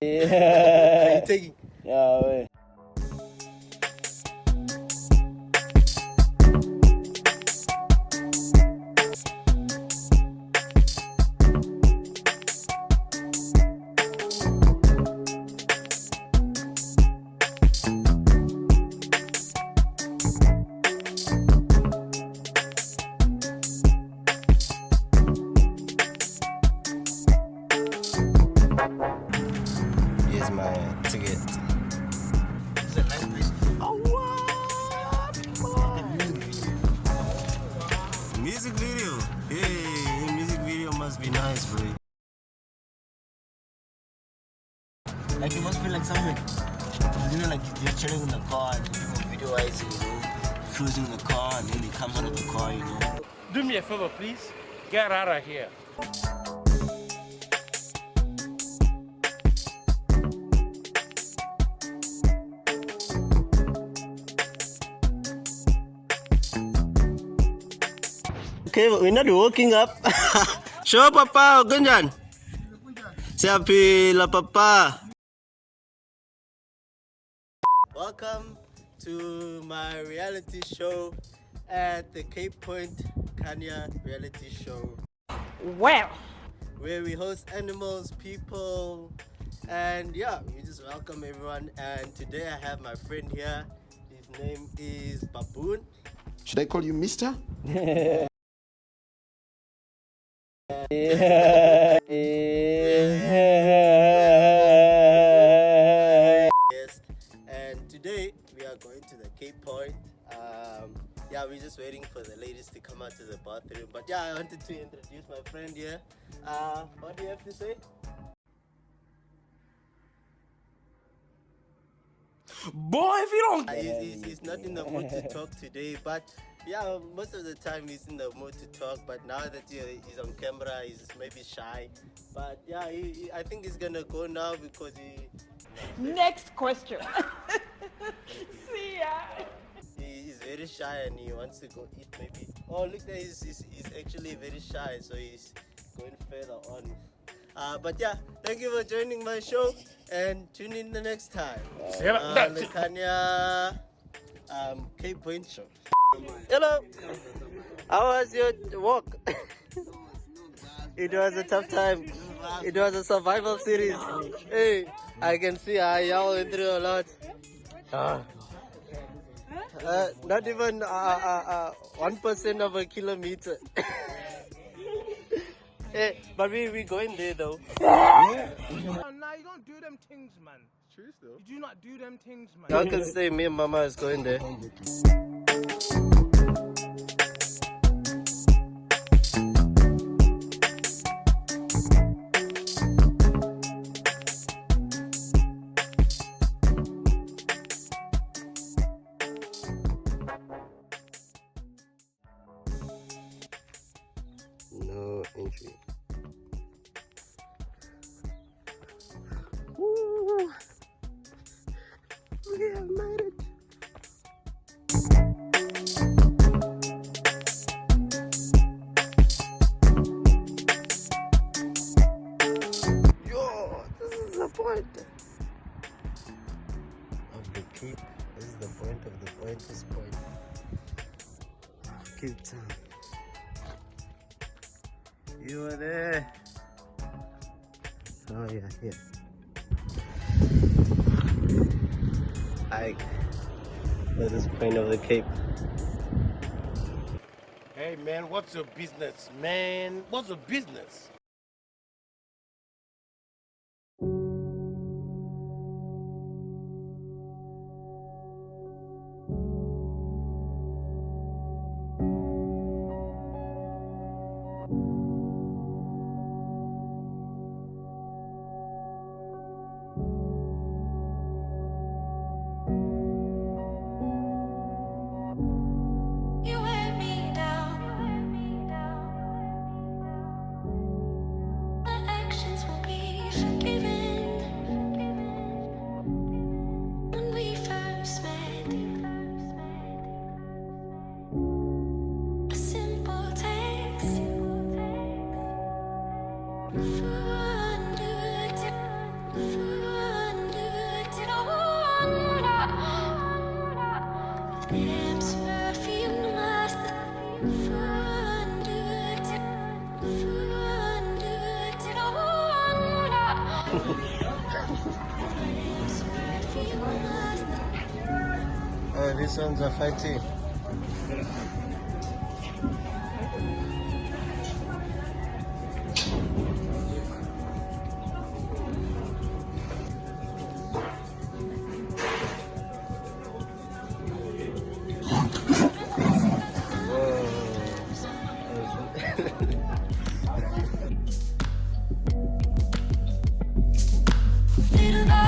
Yeah. Are you taking? Yeah, wait. Here's my ticket. This is a nice place. Oh, what? Music video. Hey, music video must be nice, bro. Like it must be like something. You know, like you're chilling in the car and you're doing video cruising in the car, and then he comes out of the car, Do me a favor, please. Get out of here. Okay, we're not walking up. Show Papa, Gunjan. Siapi la Papa. Welcome to my reality show at the Cape Point Khanya reality show. Well, where we host animals, people, and yeah, we just welcome everyone. And today I have my friend here. His name is Baboon. Should I call you Mister? Yes, and today we are going to the Cape Point. Yeah, we're just waiting for the ladies to come out to the bathroom. But yeah, I wanted to introduce my friend here. What do you have to say? Boy, if you don't... He's not in the mood to talk today, but yeah, most of the time he's in the mood to talk. But now that he's on camera, he's maybe shy. But yeah, I think he's gonna go now because he... next question. See ya. He's very shy and he wants to go eat maybe. Oh, look there, he's actually very shy, so he's going further on. But yeah, thank you for joining my show and tune in the next time. The Khanya Cape Point show. Hello, how was your walk? It was a tough time. It was a survival series. Hey, I can see y'all went through a lot. Not even 1% of a kilometer. Hey, but we going there though. Nah, you don't do them things, man. True still. You do not do them things, man. Y'all can say me and Mama is going there. No entry. Woo! We have made it. Yo, this is the point of the Cape. This is the point of the point. This point. Cape Town. You were there. Oh yeah, here. That is point of the Cape. Hey, man, what's your business, man? What's your business? Lips perfumed must Oh, these ones are fighting. little